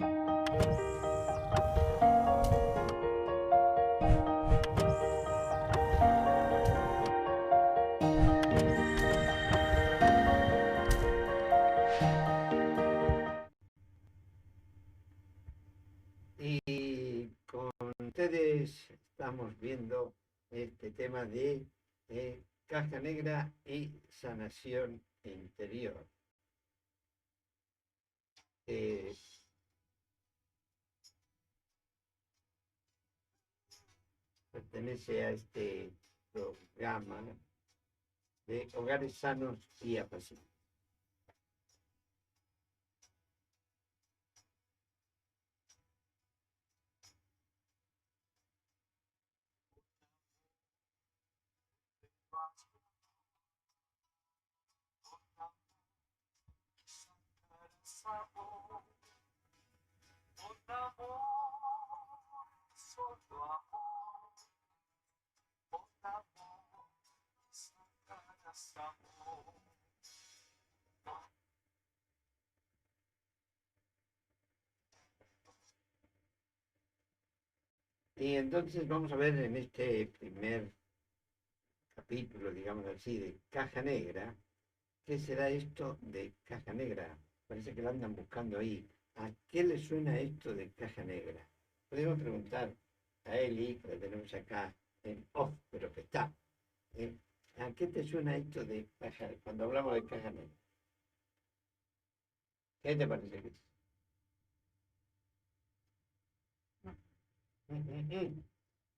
Y con ustedes estamos viendo este tema de caja negra y sanación interior. Eh, Pertenece a este programa de hogares sanos y apacibles. Y entonces vamos a ver en este primer capítulo, digamos así, de caja negra, ¿qué será esto de caja negra? Parece que lo andan buscando ahí. ¿A qué le suena esto de caja negra? Podemos preguntar a Eli, que la tenemos acá en off, pero que está. ¿eh? ¿A qué te suena esto de caja, cuando hablamos de caja negra? ¿Qué te parece que es?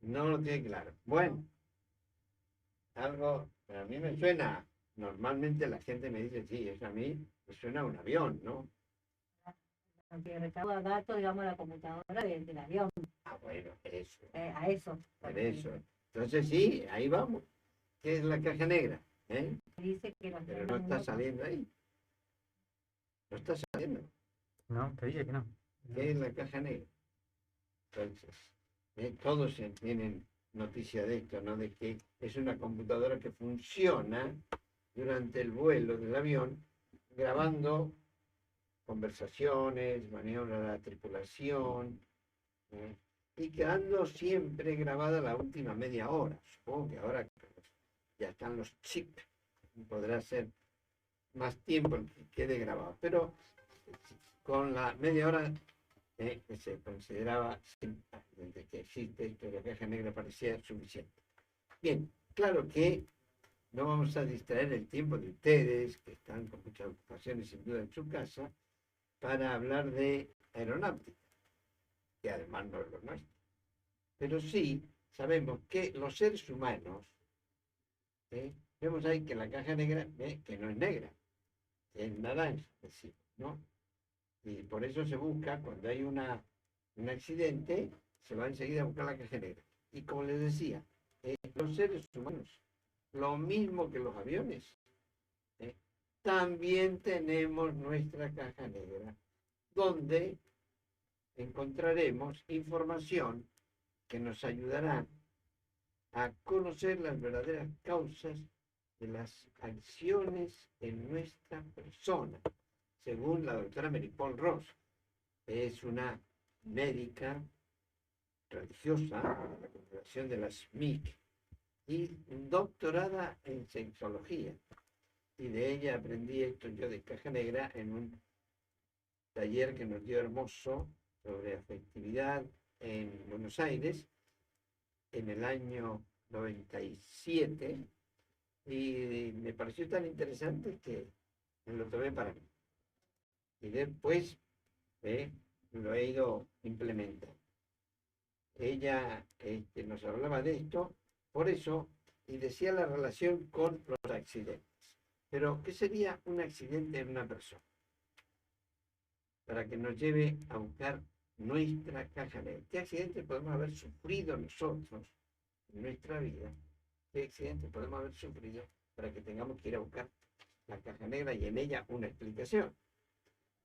No lo tiene claro. Bueno, algo, pero a mí me suena, normalmente la gente me dice, sí, eso a mí me suena a un avión, ¿no? Porque recauda datos, digamos, la computadora del avión, Ah, bueno, eso, a eso. por eso. Entonces sí, ahí vamos. ¿Qué es la caja negra? ¿Eh? Dice que los Pero no está saliendo ahí. No está saliendo. No, te dije que no. ¿Qué es la caja negra? Entonces, todos tienen noticia de esto, ¿no? De que es una computadora que funciona durante el vuelo del avión, grabando conversaciones, maniobras de la tripulación, ¿eh? Y quedando siempre grabada la última media hora. Supongo que ahora ya están los chips, podrá ser más tiempo el que quede grabado, pero con la media hora que se consideraba, desde que existe esto de la caja negra, parecía suficiente. Bien, claro que no vamos a distraer el tiempo de ustedes, que están con muchas ocupaciones sin duda en su casa, para hablar de aeronáutica, que además no es lo nuestro. Pero sí sabemos que los seres humanos, vemos ahí que la caja negra, que no es negra, es naranja, ¿no? Y por eso se busca, cuando hay un accidente, se va enseguida a buscar la caja negra. Y como les decía, los seres humanos, lo mismo que los aviones, ¿eh? También tenemos nuestra caja negra, donde encontraremos información que nos ayudará a conocer las verdaderas causas de las acciones en nuestra persona, según la doctora Mary Paul Ross. Es una médica religiosa de la congregación de las MIC y doctorada en sexología. Y de ella aprendí esto yo de caja negra en un taller que nos dio hermoso sobre afectividad en Buenos Aires en el año 97 y me pareció tan interesante que me lo tomé para mí. Y después lo he ido implementando. Ella nos hablaba de esto, por eso, y decía la relación con los accidentes. Pero, ¿qué sería un accidente en una persona? Para que nos lleve a buscar nuestra caja negra. ¿Qué accidente podemos haber sufrido nosotros en nuestra vida? ¿Qué accidente podemos haber sufrido para que tengamos que ir a buscar la caja negra y en ella una explicación?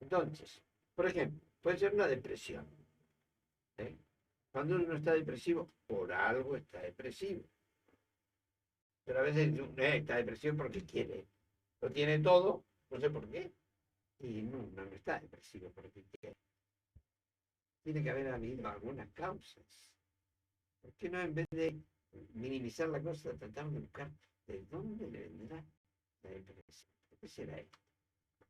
Entonces, por ejemplo, puede ser una depresión. Cuando uno está depresivo, por algo está depresivo. Pero a veces está depresivo porque quiere. Lo tiene todo, no sé por qué. Y no está depresivo porque quiere. tiene que haber habido algunas causas. ¿Por qué no, en vez de minimizar la cosa, tratar de buscar de dónde le vendrá la depresión? ¿Qué será esto?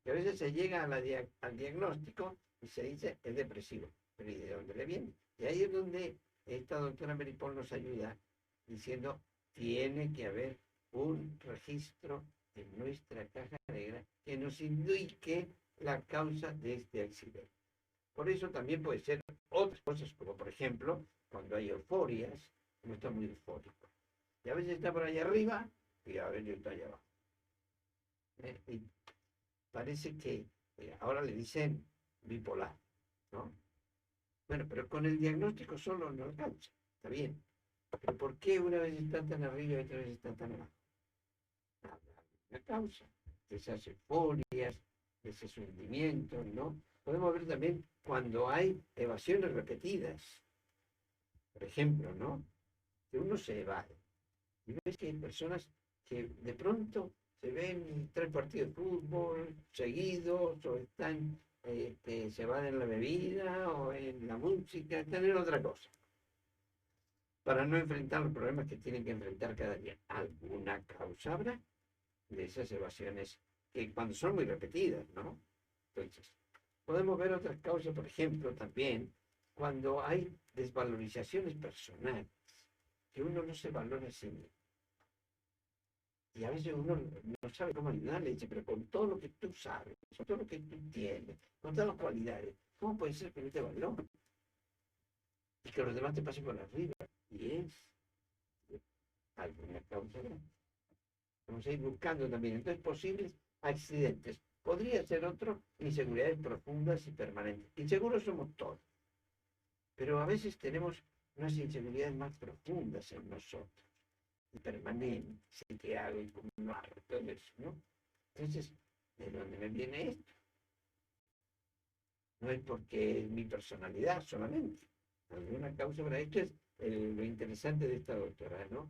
Que a veces se llega al diagnóstico y se dice es depresivo. Pero ¿y de dónde le viene? Y ahí es donde esta doctora Mary Paul nos ayuda diciendo, tiene que haber un registro en nuestra caja negra que nos indique la causa de este accidente. Por eso también puede ser otras cosas, como por ejemplo, cuando hay euforias, uno está muy eufórico. Y a veces está por allá arriba y a veces está allá abajo. Y parece que ahora le dicen bipolar, ¿no? Bueno, pero con el diagnóstico solo no alcanza, está bien. Pero ¿por qué una vez está tan arriba y otra vez está tan abajo? La causa de esas euforias, de esos hundimientos, ¿no? Podemos ver también cuando hay evasiones repetidas. Por ejemplo, ¿no? Que uno se evade. Y ves que hay personas que de pronto se ven 3 partidos de fútbol seguidos, o están, se van en la bebida o en la música, están en otra cosa, para no enfrentar los problemas que tienen que enfrentar cada día. ¿Alguna causa habrá de esas evasiones que cuando son muy repetidas, ¿no? Entonces, podemos ver otras causas, por ejemplo, también cuando hay desvalorizaciones personales, que uno no se valora a sí mismo. Y a veces uno no sabe cómo ayudarle, dice, pero con todo lo que tú sabes, con todo lo que tú tienes, con todas las cualidades, ¿cómo puede ser que no te valore? Y que los demás te pasen por arriba. Y es alguna causa grande. Vamos a ir buscando también. Entonces, posibles accidentes. Podría ser otro, inseguridades profundas y permanentes. Inseguros somos todos. Pero a veces tenemos unas inseguridades más profundas en nosotros. Y permanentes. ¿Qué hago y cómo lo hago? Todo eso, ¿no? Entonces, ¿de dónde me viene esto? No es porque es mi personalidad solamente. Alguna causa para esto es lo interesante de esta doctora, ¿no?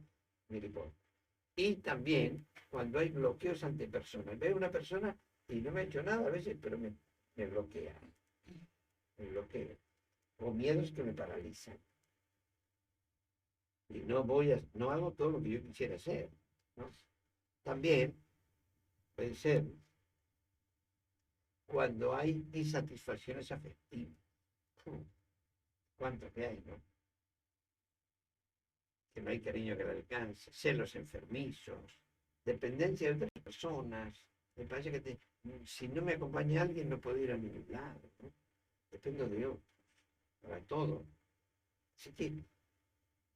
Mary Paul. Y también cuando hay bloqueos ante personas. Veo una persona y no me ha hecho nada a veces, pero me bloquea. Me bloquea. O miedos que me paralizan. Y no hago todo lo que yo quisiera hacer, ¿no? También puede ser cuando hay insatisfacciones afectivas. ¿Cuánto que hay, no? Que no hay cariño que le alcance, celos enfermizos, dependencia de otras personas. Me parece que si no me acompaña alguien no puedo ir a ningún lado, ¿no? Dependo de otros, para todo. Así que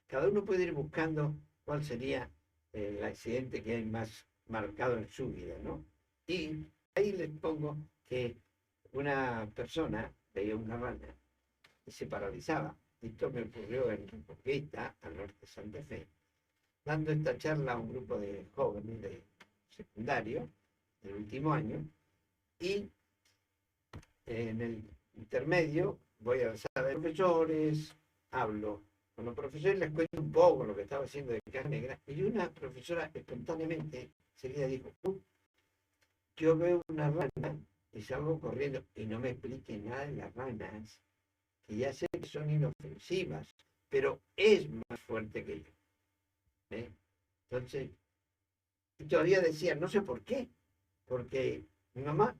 cada uno puede ir buscando cuál sería el accidente que hay más marcado en su vida, ¿no? Y ahí les pongo que una persona veía una rana y se paralizaba. Esto me ocurrió en Reconquista, al norte de Santa Fe, dando esta charla a un grupo de jóvenes de secundario, del último año, y en el intermedio voy a la sala de profesores, hablo con los profesores, les cuento un poco lo que estaba haciendo de caja negra, y una profesora espontáneamente enseguida dijo, yo veo una rana y salgo corriendo, y no me explique nada de las ranas, que ya sé que son inofensivas, pero es más fuerte que yo. Entonces, y todavía decía, no sé por qué, porque mi mamá,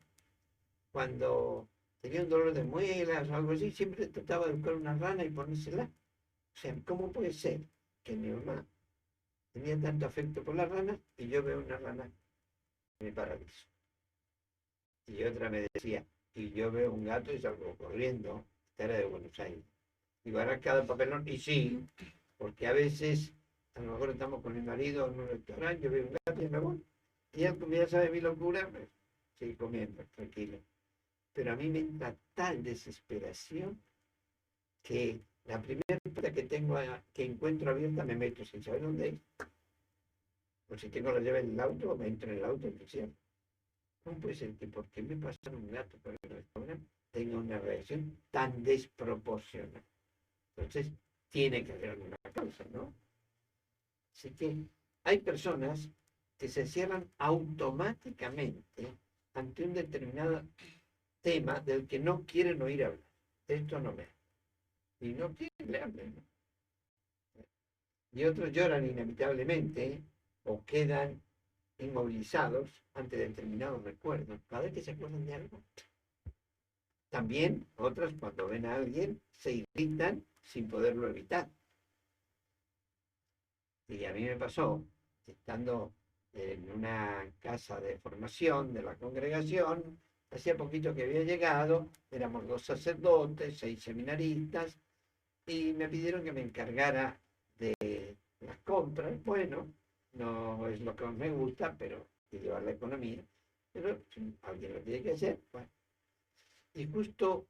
cuando tenía un dolor de muelas o algo así, siempre trataba de buscar una rana y ponérsela. O sea, ¿cómo puede ser que mi mamá tenía tanto afecto por las ranas y yo veo una rana y me paralizo? Y otra me decía, y yo veo un gato y salgo corriendo, esta era de Buenos Aires. Digo, ahora cada papelón, y sí, porque a veces, a lo mejor estamos con mi marido en un restaurante, yo veo un gato y me voy. Y él, como ya sabe mi locura, pues, sigue comiendo, tranquilo. Pero a mí me entra tal desesperación que la primera puerta que tengo, que encuentro abierta, me meto sin saber dónde es. O si tengo la llave en el auto, me entro en el auto y me cierro. ¿Cómo puede ser que porque me pasaron un gato por el restaurante tenga una reacción tan desproporcionada? Entonces, tiene que haber alguna causa, ¿no? Así que hay personas que se cierran automáticamente ante un determinado tema del que no quieren oír hablar. Esto no me da. y no quieren leerle, ¿no? Y otros lloran inevitablemente o quedan inmovilizados ante determinados recuerdos, cada vez que se acuerdan de algo. También otros, cuando ven a alguien, se irritan sin poderlo evitar. Y a mí me pasó, estando en una casa de formación de la congregación, hacía poquito que había llegado, éramos 2 sacerdotes, 6 seminaristas, y me pidieron que me encargara de las compras. Bueno, no es lo que más me gusta, pero hay que llevar la economía. Pero si alguien lo tiene que hacer, bueno. Y justo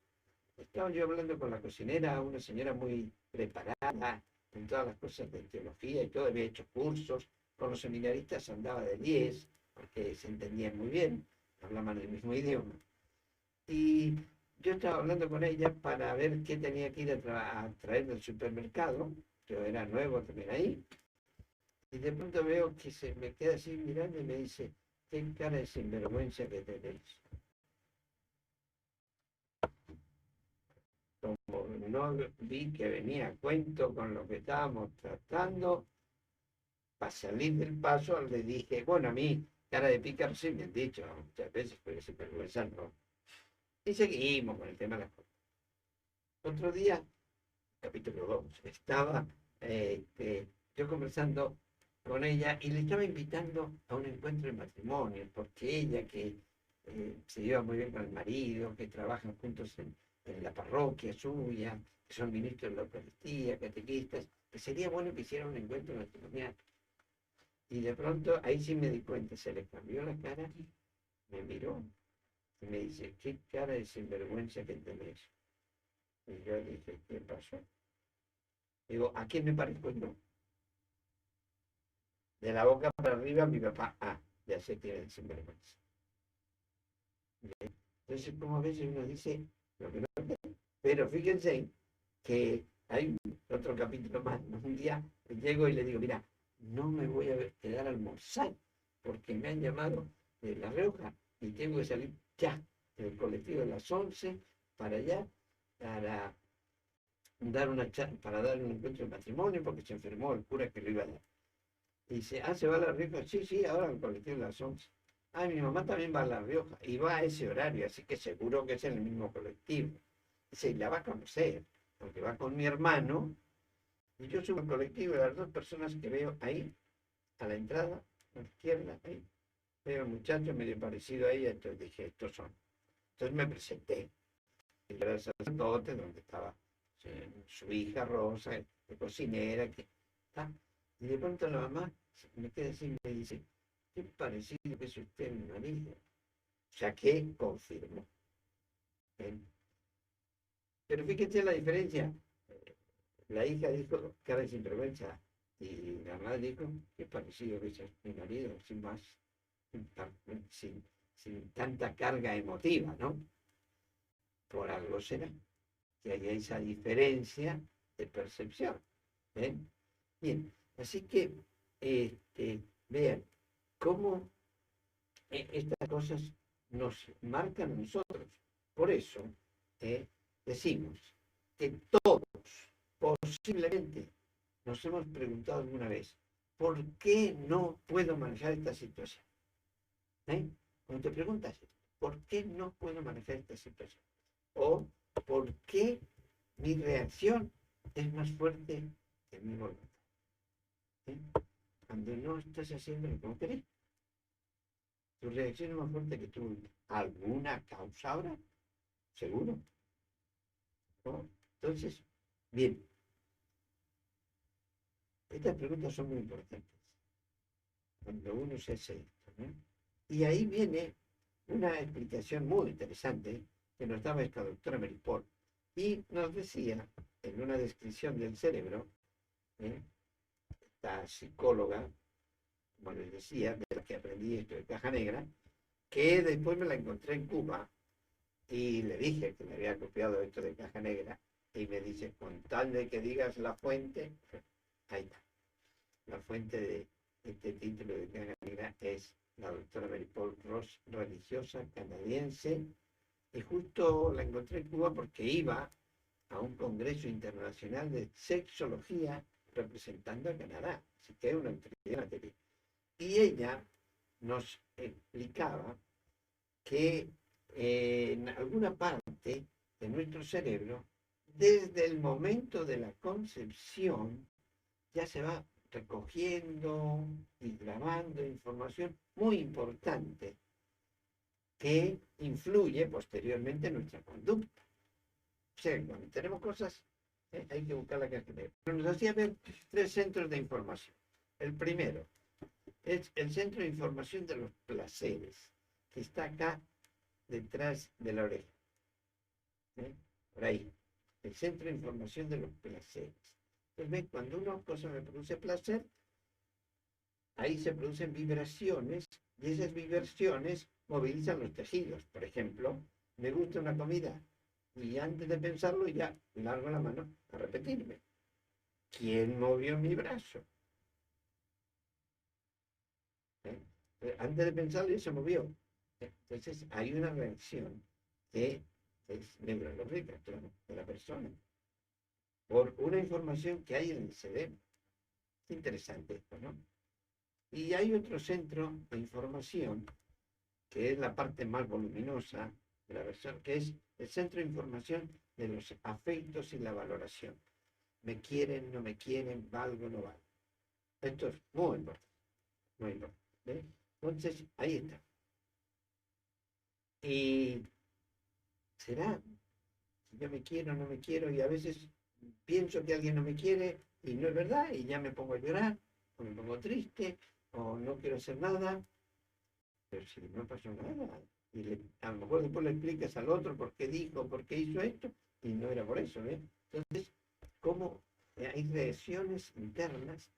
estaba yo hablando con la cocinera, una señora muy preparada en todas las cosas de teología y todo, había hecho cursos, con los seminaristas andaba de 10, porque se entendían muy bien, hablaban el mismo idioma. Y yo estaba hablando con ella para ver qué tenía que ir a traer del supermercado, yo era nuevo también ahí, y de pronto veo que se me queda así mirando y me dice, qué cara de sinvergüenza que tenéis. Como no vi que venía a cuento con lo que estábamos tratando, para salir del paso le dije, bueno, a mí, cara de pícaro sí me han dicho muchas veces, pero sinvergüenza no. Y seguimos con el tema de las cosas. Otro día, capítulo 2, estaba yo conversando con ella y le estaba invitando a un encuentro de matrimonio, porque ella que se lleva muy bien con el marido, que trabajan juntos en la parroquia suya, que son ministros de la Eucaristía, catequistas, que sería bueno que hiciera un encuentro matrimonial. Y de pronto, ahí sí me di cuenta, se le cambió la cara, me miró y me dice, qué cara de sinvergüenza que tenés. Y yo dije, ¿qué pasó? Digo, ¿a quién me parezco yo? De la boca para arriba, mi papá, ya sé que es sinvergüenza. Entonces, como a veces uno dice lo que no es. Pero fíjense que hay otro capítulo más. Un día llego y le digo, mira, no me voy a quedar a almorzar porque me han llamado de La Rioja y tengo que salir ya del colectivo de las 11 para allá para dar un encuentro de matrimonio porque se enfermó el cura que lo iba a dar. Y dice, ¿se va a La Rioja? Sí, sí, ahora el colectivo de las 11. Mi mamá también va a La Rioja y va a ese horario, así que seguro que es en el mismo colectivo. Dice, la va a conocer, porque va con mi hermano, y yo subo al colectivo de las 2 personas que veo ahí, a la entrada, a la izquierda, ahí, veo un muchacho medio parecido a ella, entonces dije, estos son. Entonces me presenté, y era el sacerdote, donde estaba su hija Rosa, de cocinera, y de pronto la mamá me queda así y me dice, qué parecido que es usted mi marido. O sea que confirmó. ¿Eh? Pero fíjense la diferencia. La hija dijo, cara de sinvergüenza, y la madre dijo, qué parecido que es mi marido, sin más, sin, sin tanta carga emotiva, ¿no? Por algo será que haya esa diferencia de percepción. ¿Eh? Bien, así que vean cómo estas cosas nos marcan a nosotros. Por eso decimos que todos posiblemente nos hemos preguntado alguna vez, ¿por qué no puedo manejar esta situación? Cuando te preguntas, ¿por qué no puedo manejar esta situación? O ¿por qué mi reacción es más fuerte que mi voluntad? Cuando no estás haciendo lo que no querés, tu reacción es más fuerte que tu voluntad. ¿Alguna causa habrá? ¿Seguro? ¿No? Entonces, bien, estas preguntas son muy importantes cuando uno se hace esto, ¿no? Y ahí viene una explicación muy interesante que nos daba esta doctora Meripol y nos decía en una descripción del cerebro, esta psicóloga, como les decía, de la que aprendí esto de caja negra, que después me la encontré en Cuba y le dije que me había copiado esto de caja negra y me dice, con tal de que digas la fuente, ahí está. La fuente de este título de caja negra es la doctora Mary Paul Ross, religiosa canadiense, y justo la encontré en Cuba porque iba a un congreso internacional de sexología representando a Canadá, así que es una autoridad. Y ella nos explicaba que en alguna parte de nuestro cerebro, desde el momento de la concepción, ya se va recogiendo y grabando información muy importante que influye posteriormente en nuestra conducta. O sea, cuando tenemos cosas, hay que buscar la caja negra. Pero nos hacía ver 3 centros de información. El primero es el centro de información de los placeres, que está acá detrás de la oreja. Por ahí. El centro de información de los placeres. Entonces, cuando una cosa me produce placer, ahí se producen vibraciones y esas vibraciones movilizan los tejidos. Por ejemplo, me gusta una comida y antes de pensarlo ya largo la mano a repetirme. ¿Quién movió mi brazo? Antes de pensarlo ya se movió. Entonces hay una reacción que es neurológica, claro, de la persona, por una información que hay en el cerebro. Es interesante esto, ¿no? Y hay otro centro de información, que es la parte más voluminosa de la versión, que es el centro de información de los afectos y la valoración. Me quieren, no me quieren, valgo, no valgo. Esto es muy importante, muy importante. ¿Ves? Entonces, ahí está. Y será si yo me quiero, no me quiero, y a veces pienso que alguien no me quiere y no es verdad, y ya me pongo a llorar, o me pongo triste, o no quiero hacer nada, pero si no pasó nada, y a lo mejor después le explicas al otro por qué dijo, por qué hizo esto, y no era por eso, ¿eh? Entonces, ¿cómo hay reacciones internas,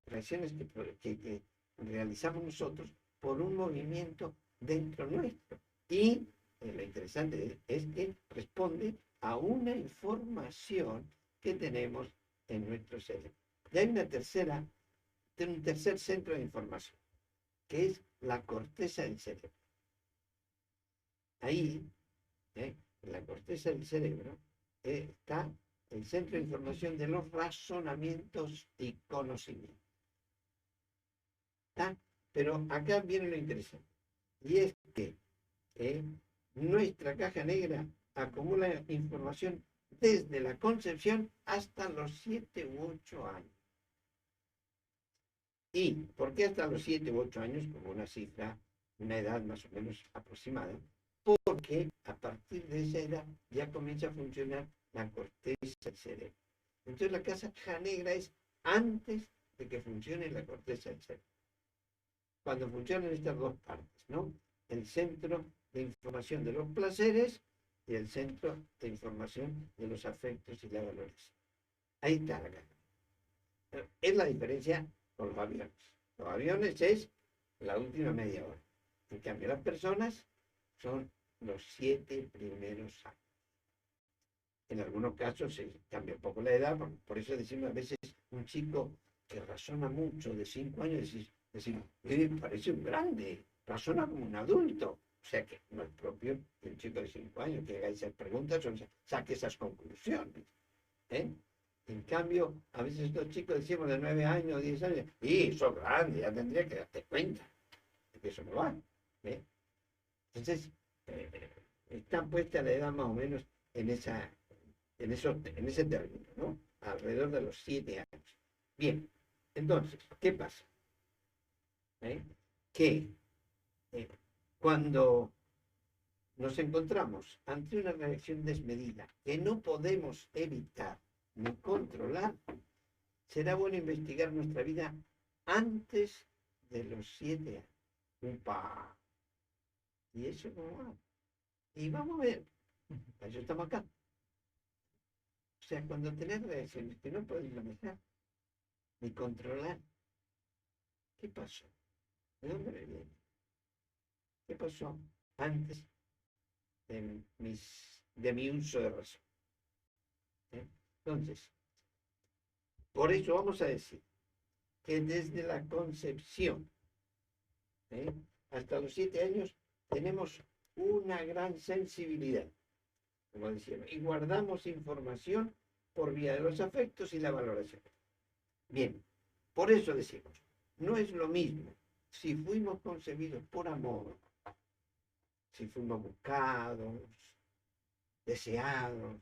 reacciones que realizamos nosotros por un movimiento dentro nuestro? Y lo interesante es que responde a una información que tenemos en nuestro cerebro. Y hay un tercer centro de información, que es la corteza del cerebro. Ahí, en la corteza del cerebro, está el centro de información de los razonamientos y conocimientos. ¿Está? Pero acá viene lo interesante. Y es que nuestra caja negra acumula información desde la concepción hasta los 7 u 8 años. ¿Y por qué hasta los 7 u 8 años? Como una cifra, una edad más o menos aproximada. Porque a partir de esa edad ya comienza a funcionar la corteza del cerebro. Entonces la caja negra es antes de que funcione la corteza del cerebro. Cuando funcionan estas dos partes, ¿no? El centro de información de los placeres y el centro de información de los afectos y la valoración. Ahí está la caja. Es la diferencia con los aviones. Los aviones es la última media hora. En cambio, las personas son los 7 primeros años. En algunos casos se cambia un poco la edad, por eso decimos a veces un chico que razona mucho de 5 años, decimos, parece un grande, razona como un adulto. O sea que no es propio que un chico de 5 años que haga esas preguntas o saque esas conclusiones. En cambio, a veces estos chicos decimos de 9 años, 10 años, y sos grande, ya tendría que darte cuenta de que eso no va. Entonces, está puesta la edad más o menos en ese término, ¿no? Alrededor de los 7 años. Bien, entonces, ¿qué pasa? Que cuando nos encontramos ante una reacción desmedida que no podemos evitar ni controlar, será bueno investigar nuestra vida antes de los 7 años. ¡Upa! ¿Y eso cómo va? Y vamos a ver, para eso estamos acá. O sea, cuando tenés reacciones que no podés manejar ni controlar, ¿qué pasó? ¿De dónde me viene? ¿Qué pasó antes de mi uso de razón? Entonces, por eso vamos a decir que desde la concepción hasta los 7 años tenemos una gran sensibilidad. como decíamos, y guardamos información por vía de los afectos y la valoración. Bien, por eso decimos, no es lo mismo si fuimos concebidos por amor, si fuimos buscados, deseados,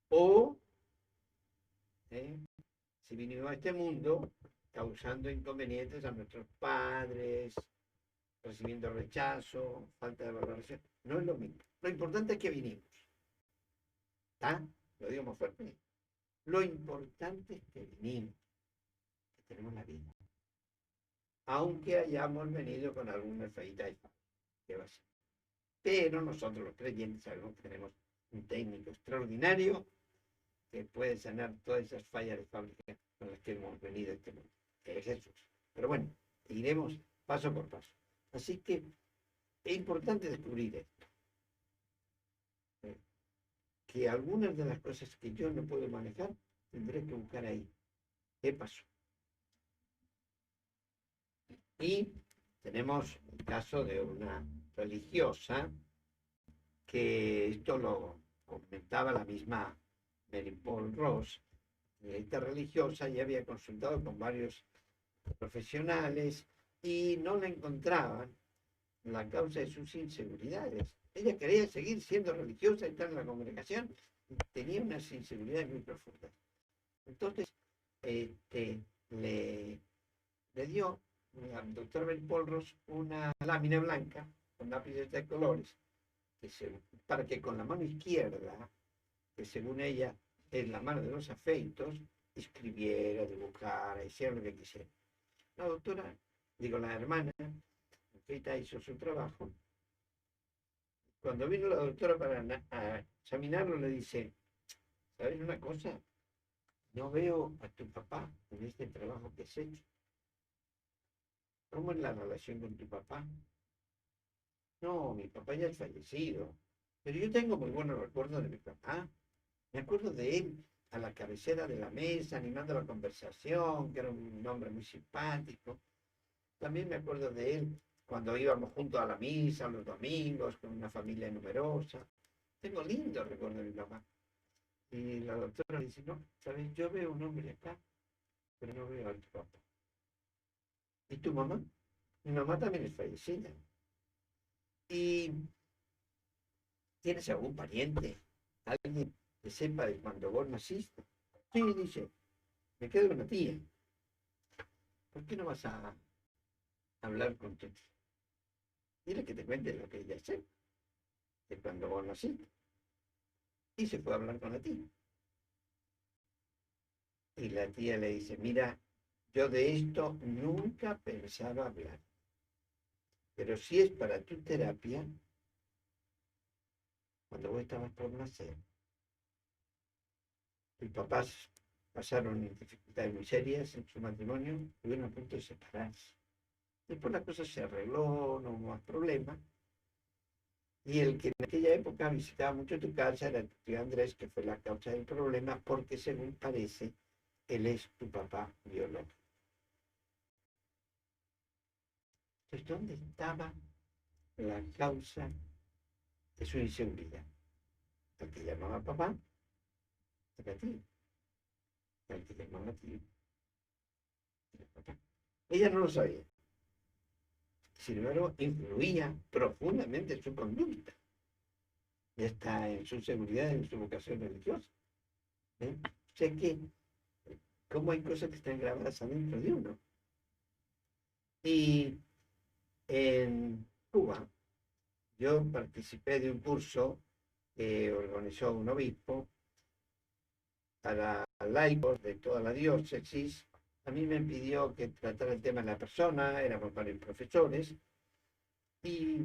o si vinimos a este mundo causando inconvenientes a nuestros padres, recibiendo rechazo, falta de valoración. No es lo mismo. Lo importante es que vinimos. ¿Está? Lo digo más fuerte. Lo importante es que vinimos, que tenemos la vida. Aunque hayamos venido con alguna feita que va a ser. Pero nosotros los creyentes sabemos que tenemos un técnico extraordinario que puede sanar todas esas fallas de fábrica con las que hemos venido a este mundo, que es Jesús. Pero bueno, iremos paso por paso. Así que es importante descubrir esto. Que algunas de las cosas que yo no puedo manejar, tendré que buscar ahí. ¿Qué pasó? Y tenemos el caso de una religiosa, que esto lo comentaba la misma Mary Paul Ross. Esta religiosa ya había consultado con varios profesionales y no le encontraban la causa de sus inseguridades. Ella quería seguir siendo religiosa y estar en la congregación, y tenía unas inseguridades muy profundas. Entonces, le dio al doctor Mary Paul Ross una lámina blanca con lápices de colores, para que con la mano izquierda, que según ella es la mano de los afeitos, escribiera, dibujara, hiciera lo que quisiera. La doctora, la hermana, Rita, hizo su trabajo. Cuando vino la doctora para examinarlo, le dice, ¿sabes una cosa? No veo a tu papá en este trabajo que has hecho. ¿Cómo es la relación con tu papá? No, mi papá ya es fallecido, pero yo tengo muy buenos recuerdos de mi papá. Me acuerdo de él a la cabecera de la mesa, animando la conversación, que era un hombre muy simpático. También me acuerdo de él cuando íbamos juntos a la misa los domingos, con una familia numerosa. Tengo lindos recuerdos de mi papá. Y la doctora le dice, no, ¿sabes? Yo veo un hombre acá, pero no veo a tu papá. ¿Y tu mamá? Mi mamá también es fallecida. ¿Y tienes algún pariente? ¿Alguien que sepa de cuando vos naciste? Sí, dice, me quedo una tía. ¿Por qué no vas a hablar con tu tía? Dile que te cuente lo que ella sé, de cuando vos naciste. Y se fue a hablar con la tía. Y la tía le dice, mira, yo de esto nunca pensaba hablar. Pero si es para tu terapia, cuando vos estabas por nacer, tus papás pasaron dificultades muy serias en su matrimonio, estuvieron a punto de separarse. Después la cosa se arregló, no hubo más problemas. Y el que en aquella época visitaba mucho tu casa era tu tío Andrés, que fue la causa del problema, porque según parece, él es tu papá biológico. Entonces, ¿dónde estaba la causa de su inseguridad? El que llamaba papá era tío. El que llamaba tío era papá. Ella no lo sabía. Sin embargo, influía profundamente en su conducta. Y hasta en su seguridad, en su vocación religiosa. O sea que, cómo hay cosas que están grabadas adentro de uno. Y en Cuba, yo participé de un curso que organizó un obispo para laicos de toda la diócesis. A mí me pidió que tratara el tema de la persona, éramos varios profesores, y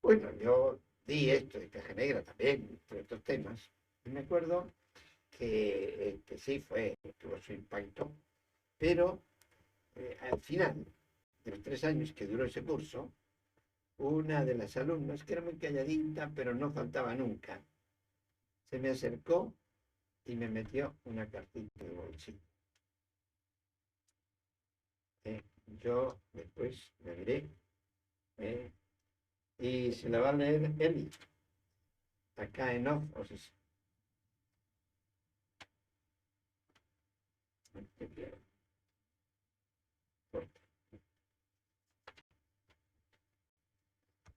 bueno, yo di esto de caja negra también, entre otros temas, y me acuerdo que sí tuvo su impacto, pero al final de los 3 años que duró ese curso, una de las alumnas, que era muy calladita, pero no faltaba nunca, se me acercó y me metió una cartita de bolsillo. Yo después me miré y se la va a leer Eli. acá en off, o sea,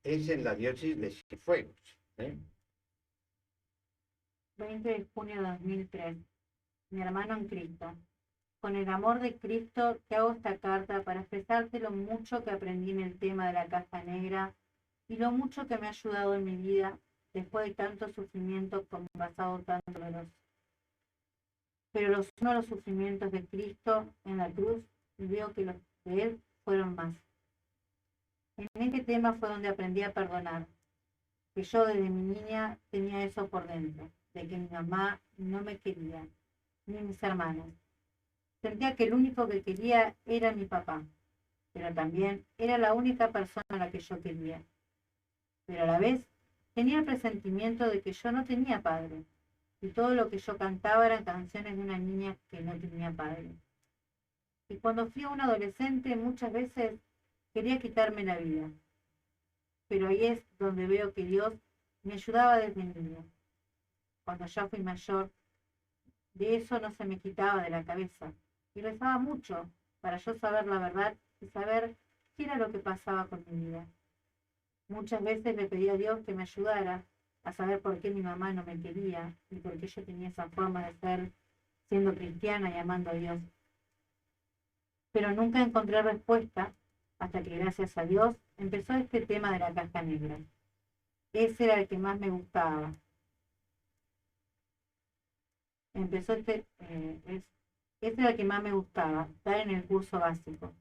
es en la diócesis de Cienfuegos. 20 de junio de 2003. Mi hermano en Cristo. Con el amor de Cristo te hago esta carta para expresarte lo mucho que aprendí en el tema de la caja negra y lo mucho que me ha ayudado en mi vida después de tanto sufrimiento con un pasado tan doloroso. Pero los uno los sufrimientos de Cristo en la cruz y veo que los de Él fueron más. En este tema fue donde aprendí a perdonar, que yo desde mi niña tenía eso por dentro, de que mi mamá no me quería, ni mis hermanos. Sentía que el único que quería era mi papá, pero también era la única persona a la que yo quería. Pero a la vez tenía el presentimiento de que yo no tenía padre, y todo lo que yo cantaba eran canciones de una niña que no tenía padre. Y cuando fui un adolescente muchas veces quería quitarme la vida, pero ahí es donde veo que Dios me ayudaba desde niño. Cuando ya fui mayor, de eso no se me quitaba de la cabeza, y rezaba mucho para yo saber la verdad y saber qué era lo que pasaba con mi vida. Muchas veces le pedí a Dios que me ayudara a saber por qué mi mamá no me quería y por qué yo tenía esa forma de ser siendo cristiana y amando a Dios. Pero nunca encontré respuesta hasta que gracias a Dios empezó este tema de la caja negra. Ese era el que más me gustaba. Ese era el que más me gustaba, dar en el curso básico.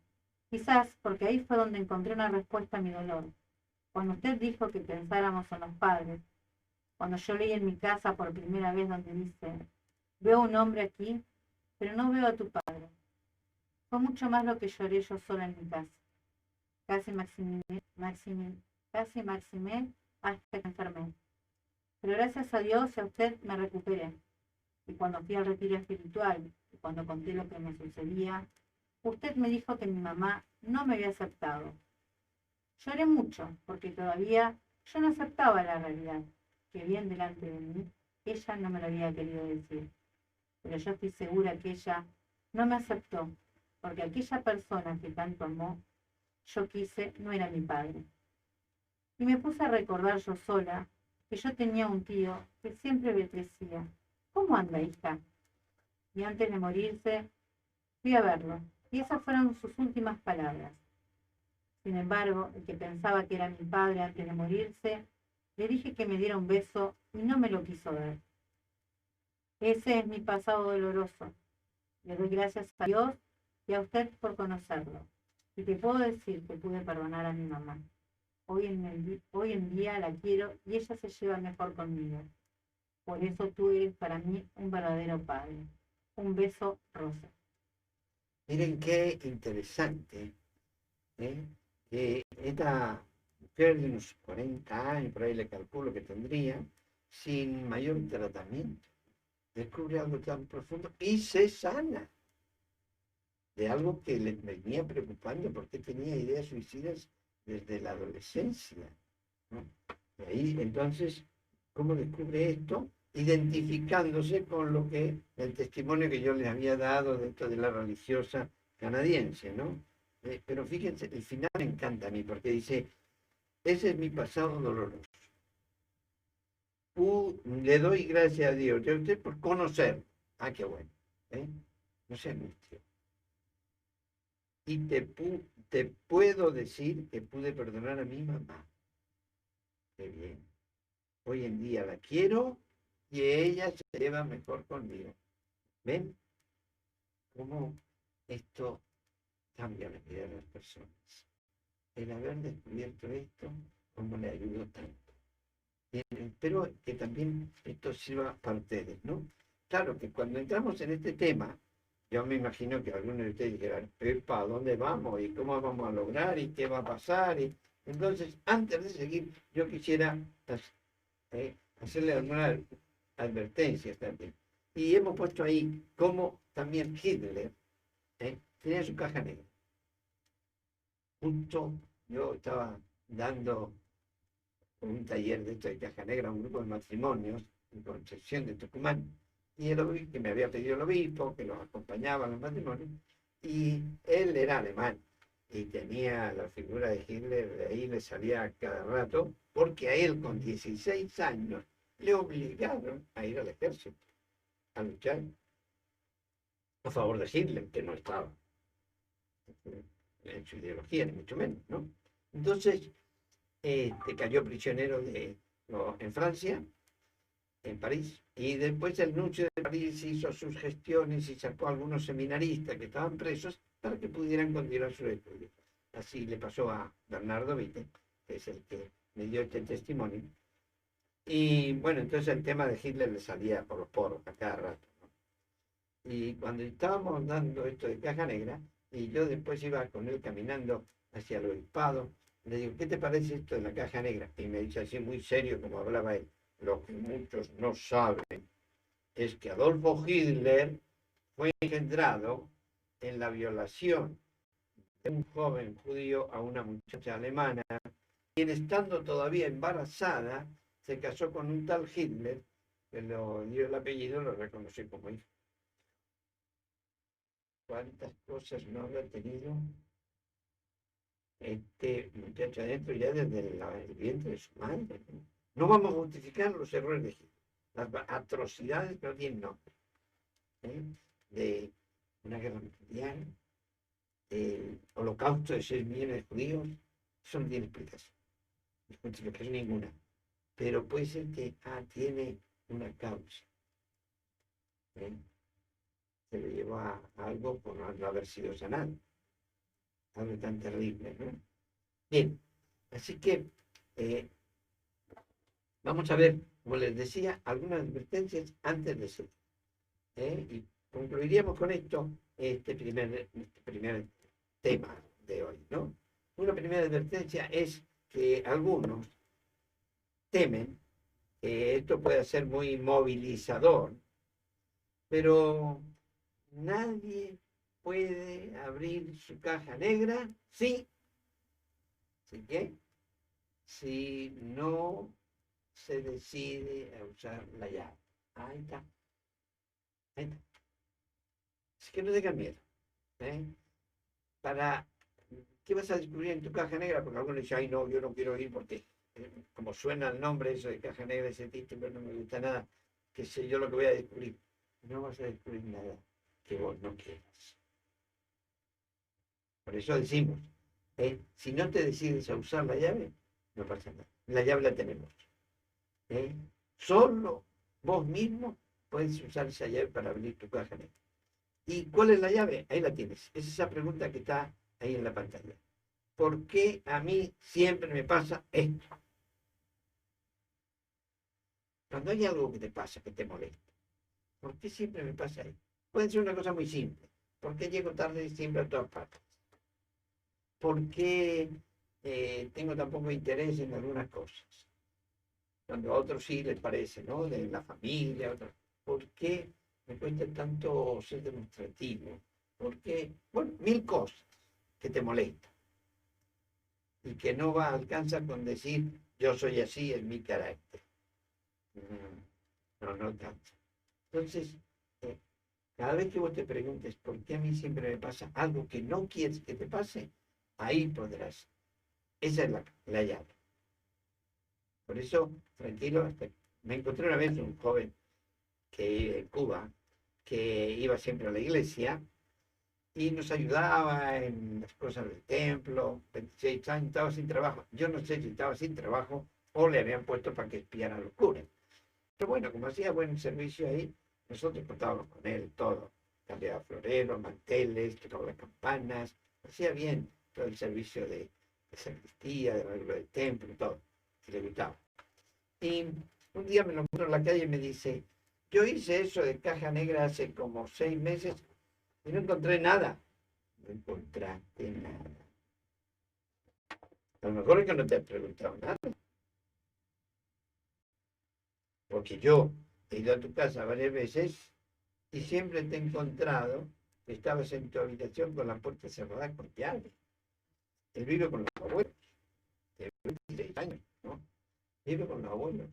Quizás porque ahí fue donde encontré una respuesta a mi dolor. Cuando usted dijo que pensáramos en los padres, cuando yo leí en mi casa por primera vez donde dice, veo un hombre aquí, pero no veo a tu padre. Fue mucho más lo que lloré yo sola en mi casa. Casi maximé hasta que enfermé. Pero gracias a Dios y a usted me recuperé. Y cuando fui al retiro espiritual y cuando conté lo que me sucedía, usted me dijo que mi mamá no me había aceptado. Lloré mucho porque todavía yo no aceptaba la realidad, que bien delante de mí ella no me lo había querido decir. Pero yo estoy segura que ella no me aceptó, porque aquella persona que tanto amó, yo quise, no era mi padre. Y me puse a recordar yo sola que yo tenía un tío que siempre me decía, ¿cómo anda, hija? Y antes de morirse, fui a verlo, y esas fueron sus últimas palabras. Sin embargo, el que pensaba que era mi padre antes de morirse, le dije que me diera un beso y no me lo quiso dar. Ese es mi pasado doloroso. Le doy gracias a Dios y a usted por conocerlo. Y te puedo decir que pude perdonar a mi mamá. Hoy en día la quiero y ella se lleva mejor conmigo. Por eso tú eres para mí un verdadero padre. Un beso, Rosa. Miren qué interesante, que esta mujer de unos 40 años, por ahí le calculo que tendría, sin mayor tratamiento, descubre algo tan profundo y se sana de algo que le venía preocupando porque tenía ideas suicidas desde la adolescencia, ¿no? Y ahí entonces, ¿cómo descubre esto? Identificándose con lo que el testimonio que yo les había dado dentro de la religiosa canadiense, ¿no? Pero fíjense, el final me encanta a mí porque dice, ese es mi pasado doloroso. Le doy gracias a Dios y a usted por conocer. Ah, qué bueno. No se angustie. Y te puedo decir que pude perdonar a mi mamá. Qué bien. Hoy en día la quiero y ella se lleva mejor conmigo. ¿Ven? ¿Cómo esto cambia la vida de las personas? El haber descubierto esto, cómo le ayudó tanto. Espero que también esto sirva para ustedes, ¿no? Claro que cuando entramos en este tema, yo me imagino que algunos de ustedes dirán, ¿a dónde vamos? ¿Y cómo vamos a lograr? ¿Y qué va a pasar? Y entonces, antes de seguir, yo quisiera hacerle algunas advertencias también. Y hemos puesto ahí cómo también Hitler tenía su caja negra. Justo yo estaba dando con un taller de esto de caja negra, un grupo de matrimonios en Concepción de Tucumán, y el obispo, que me había pedido el obispo, que los acompañaba a los matrimonios, y él era alemán, y tenía la figura de Hitler, de ahí le salía cada rato, porque a él con 16 años le obligaron a ir al ejército, a luchar a favor de Hitler, que no estaba en su ideología, ni mucho menos, ¿no? Entonces, cayó prisionero en Francia, en París, y después el nuncio de París hizo sus gestiones y sacó a algunos seminaristas que estaban presos para que pudieran continuar sus estudios. Así le pasó a Bernardo Witte, que es el que me dio este testimonio. Y bueno, entonces el tema de Hitler le salía por los poros a cada rato, ¿no? Y cuando estábamos dando esto de caja negra, y yo después iba con él caminando hacia el obispado, le digo, ¿qué te parece esto de la caja negra? Y me dice así muy serio como hablaba él, lo que muchos no saben es que Adolfo Hitler fue engendrado en la violación de un joven judío a una muchacha alemana, quien estando todavía embarazada, se casó con un tal Hitler, que le dio el apellido, lo reconocí como hijo. ¿Cuántas cosas no habrá tenido este muchacho adentro ya desde el vientre de su madre? No vamos a justificar los errores de Hitler, las atrocidades que no tienen nombre, de una guerra mundial, el holocausto de 6 millones de judíos, eso no tiene explicación, no hay explicación ninguna, pero puede ser que tiene una causa. Se lo llevó a algo por no haber sido sanado, algo tan terrible, ¿no? Bien, así que vamos a ver, como les decía, algunas advertencias antes de seguir. Y concluiríamos con esto este primer tema de hoy, ¿no? Una primera advertencia es que algunos temen que esto pueda ser muy movilizador, pero nadie puede abrir su caja negra si no se decide a usar la llave. Ahí está. Ahí está. Así que no tengan miedo. ¿Qué vas a descubrir en tu caja negra? Porque algunos dicen, ay no, yo no quiero ir porque como suena el nombre eso de caja negra, ese título no me gusta nada, que sé yo lo que voy a descubrir. No vas a descubrir nada que vos no quieras. Por eso decimos, si no te decides a usar la llave, no pasa nada. La llave la tenemos. Solo vos mismo puedes usar esa llave para abrir tu caja negra. ¿Y cuál es la llave? Ahí la tienes. Es esa pregunta que está ahí en la pantalla. ¿Por qué a mí siempre me pasa esto? Cuando hay algo que te pasa, que te molesta, ¿por qué siempre me pasa esto? Puede ser una cosa muy simple. ¿Por qué llego tarde siempre a todas partes? ¿Por qué tengo tan poco interés en algunas cosas? Cuando a otros sí les parece, ¿no? De la familia, otros. ¿Por qué me cuesta tanto ser demostrativo? ¿Por qué? Bueno, 1000 cosas que te molestan y que no alcanza con decir yo soy así, es mi carácter. No alcanza. Entonces, cada vez que vos te preguntes por qué a mí siempre me pasa algo que no quieres que te pase, ahí podrás. Esa es la llave. Por eso, tranquilo, me encontré una vez un joven en Cuba que iba siempre a la iglesia y nos ayudaba en las cosas del templo. 26 años, estaba sin trabajo. Yo no sé si estaba sin trabajo o le habían puesto para que espiara a los curas. Pero bueno, como hacía buen servicio ahí, nosotros contábamos con él todo. Cambiaba floreros, manteles, tocaba las campanas, hacía bien todo el servicio de sacristía, de arreglo del templo, todo, que le gustaba. Y un día me lo encuentro en la calle y me dice, yo hice eso de caja negra hace como 6 meses y no encontré nada. No encontraste nada. A lo mejor es que no te has preguntado nada. Porque yo he ido a tu casa varias veces y siempre te he encontrado que estabas en tu habitación con la puerta cerrada con llave. Él vive con los abuelos, de 26 años, ¿no? Vive con los abuelos.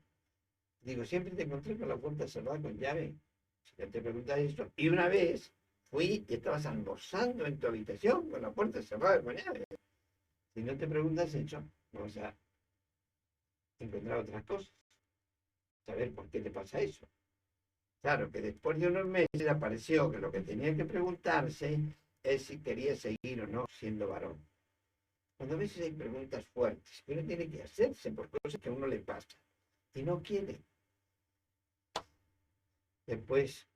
Digo, siempre te encontré con la puerta cerrada con llave. Si ya te preguntas eso. Y una vez fui y estabas almorzando en tu habitación con la puerta cerrada con llave. Si no te preguntas eso, vamos a encontrar otras cosas. Saber por qué te pasa eso. Claro que después de unos meses apareció que lo que tenía que preguntarse es si quería seguir o no siendo varón. Cuando a veces hay preguntas fuertes que uno tiene que hacerse por cosas que a uno le pasa y no quiere. Después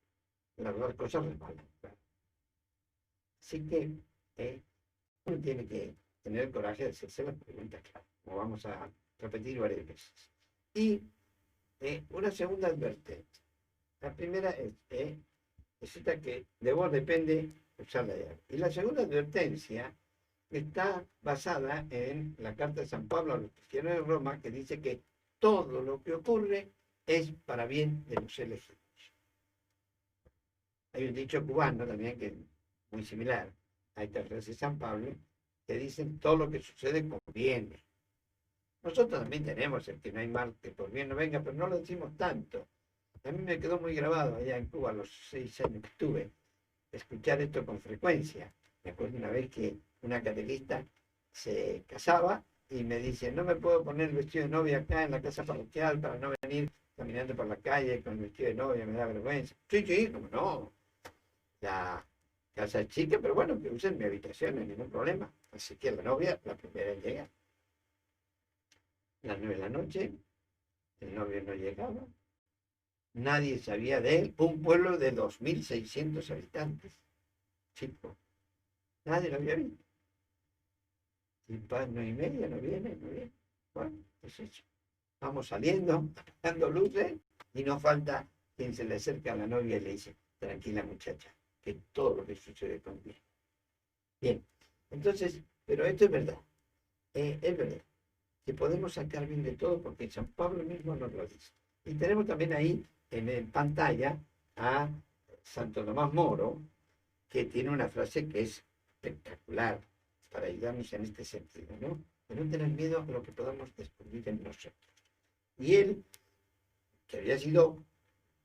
las dos cosas resbalan. Claro. Así que uno tiene que tener el coraje de hacerse las preguntas, claro, como vamos a repetir varias veces. Y una segunda advertencia. La primera es esta que de vos depende usar la llave. Y la segunda advertencia está basada en la carta de San Pablo a los cristianos de Roma, que dice que todo lo que ocurre es para bien de los elegidos. Hay un dicho cubano también que es muy similar a esta frase de San Pablo, que dicen todo lo que sucede conviene. Nosotros también tenemos el que no hay mal que por bien no venga, pero no lo decimos tanto. A mí me quedó muy grabado allá en Cuba, a los 6 años que estuve, escuchar esto con frecuencia. Me acuerdo una vez que una catequista se casaba y me dice, no me puedo poner el vestido de novia acá en la casa parroquial para no venir caminando por la calle con el vestido de novia, me da vergüenza. Sí, como no. La casa es chica, pero bueno, que usen mi habitación, no hay ningún problema. Así que la novia, la primera en llegar. Las 9 de la noche, el novio no llegaba. Nadie sabía de él. Un pueblo de 2.600 habitantes. Chico. Nadie lo había visto. Y para 9:30 no viene. Bueno, pues eso. Vamos saliendo, apagando luces, y no falta quien se le acerca a la novia y le dice, tranquila muchacha, que todo lo que sucede conviene. Bien, entonces, pero esto es verdad. Es verdad que podemos sacar bien de todo porque San Pablo mismo nos lo dice. Y tenemos también ahí en pantalla a Santo Tomás Moro, que tiene una frase que es espectacular para ayudarnos en este sentido, ¿no? De no tener miedo a lo que podamos descubrir en nosotros. Y él, que había sido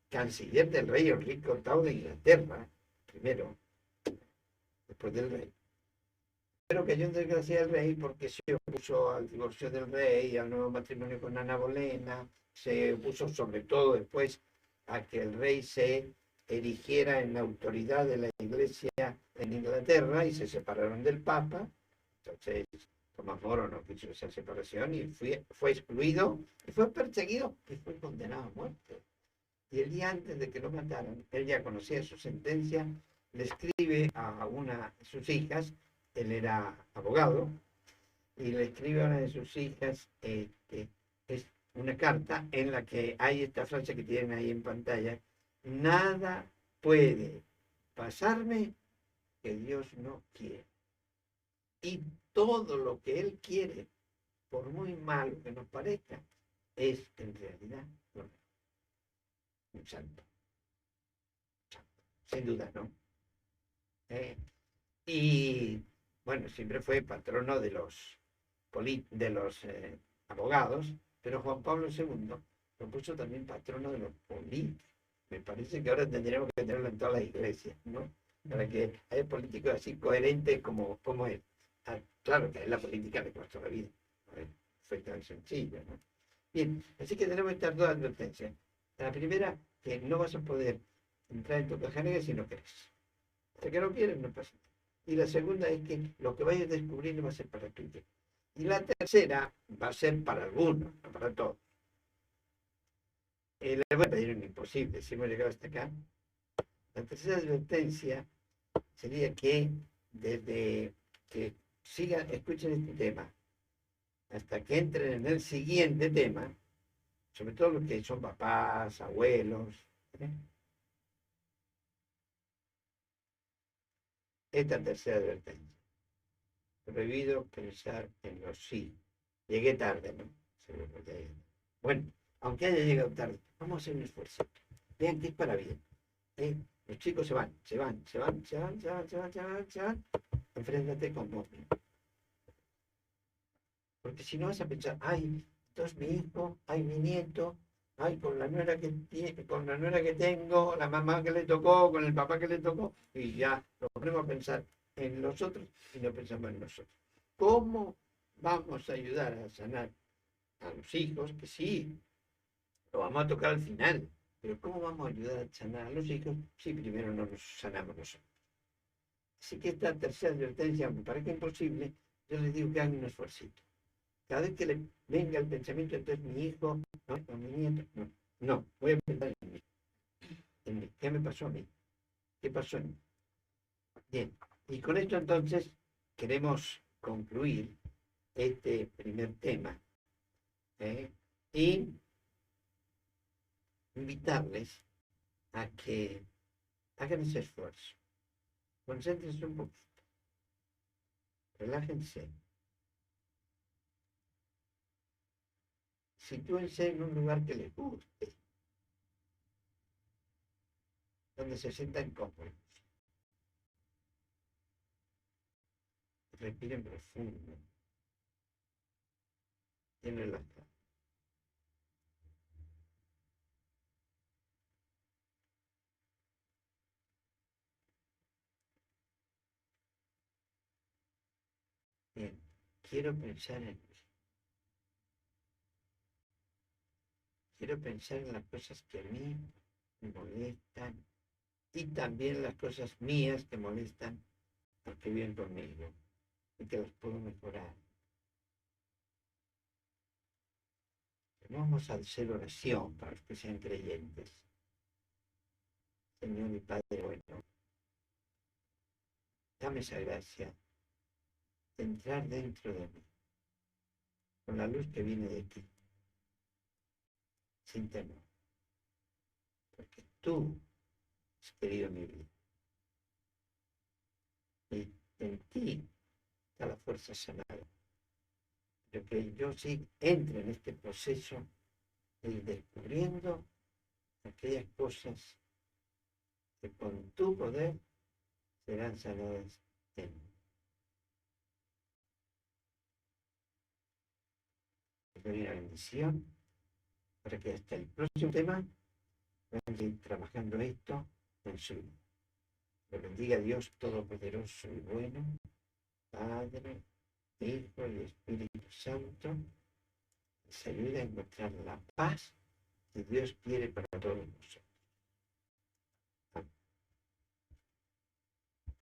canciller del rey Enrique VIII de Inglaterra, primero, después del rey, pero cayó en desgracia el rey porque se opuso al divorcio del rey, al nuevo matrimonio con Ana Bolena, se opuso sobre todo después a que el rey se erigiera en la autoridad de la iglesia en Inglaterra y se separaron del Papa. Entonces Tomás Moro no quiso esa separación y fue excluido, y fue perseguido y fue condenado a muerte. Y el día antes de que lo mataran, él ya conocía su sentencia, le escribe a una de sus hijas, él era abogado, y le escribe a una de sus hijas que es una carta en la que hay esta frase que tienen ahí en pantalla: nada puede pasarme que Dios no quiere. Y todo lo que Él quiere, por muy malo que nos parezca, es en realidad lo mejor. Un santo. Sin duda, ¿no? Y bueno, siempre fue patrono de los abogados, pero Juan Pablo II lo puso también patrono de los políticos. Me parece que ahora tendríamos que tenerlo en todas las iglesias, ¿no? Para que haya políticos así coherentes como él. Claro que es la política de nuestra vida. Fue tan sencillo, ¿no? Bien, así que tenemos estas dos advertencias. La primera, que no vas a poder entrar en tu caja negra si no querés. Hasta que no quieres, no pasa nada. Y la segunda es que lo que vayas descubriendo va a ser para tu bien. Y la tercera va a ser para algunos, no para todos. Les voy a pedir un imposible, si hemos llegado hasta acá. La tercera advertencia sería que desde que escuchen este tema hasta que entren en el siguiente tema, sobre todo los que son papás, abuelos, esta tercera advertencia: prohibido pensar en los sí. Llegué tarde, ¿no? Bueno, aunque haya llegado tarde, vamos a hacer un esfuerzo. Vean que es para bien. Los chicos se van. Enfréntate con vos mismo. Porque si no vas a pensar, ay, Entonces mi hijo, ay, mi nieto, ay, con la nuera que tiene, con la nuera que tengo, la mamá que le tocó, con el papá que le tocó, y ya nos ponemos a pensar en los otros y no pensamos en nosotros. ¿Cómo vamos a ayudar a sanar a los hijos? Que sí, lo vamos a tocar al final, pero ¿cómo vamos a ayudar a sanar a los hijos si primero no nos sanamos nosotros? Así que esta tercera advertencia, aunque parezca imposible, yo les digo que hagan un esfuercito. Cada vez que le venga el pensamiento, entonces mi hijo, no, o mi nieto, no, voy a pensar en mí. ¿Qué me pasó a mí? ¿Qué pasó en mí? Bien, y con esto entonces queremos concluir este primer tema, ¿eh? Y invitarles a que hagan ese esfuerzo. Concéntrense un poquito, relájense. Sitúense en un lugar que les guste, donde se sientan cómodos. Respiren profundo, bien relajados. Bien, quiero pensar en mí. Quiero pensar en las cosas que a mí me molestan y también las cosas mías que molestan a los que viven conmigo y que las puedo mejorar. Vamos a hacer oración para los que sean creyentes. Señor y Padre bueno, dame esa gracia de entrar dentro de mí, con la luz que viene de ti, sin temor, porque tú has querido mi vida. Y en ti está la fuerza sanada. Pero que yo sí entre en este proceso de ir descubriendo aquellas cosas que con tu poder serán sanadas en mí. Te doy una bendición para que hasta el próximo tema puedan seguir trabajando esto en su vida. Que bendiga a Dios Todopoderoso y bueno, Padre, Hijo y Espíritu Santo, les ayude a encontrar la paz que Dios quiere para todos nosotros.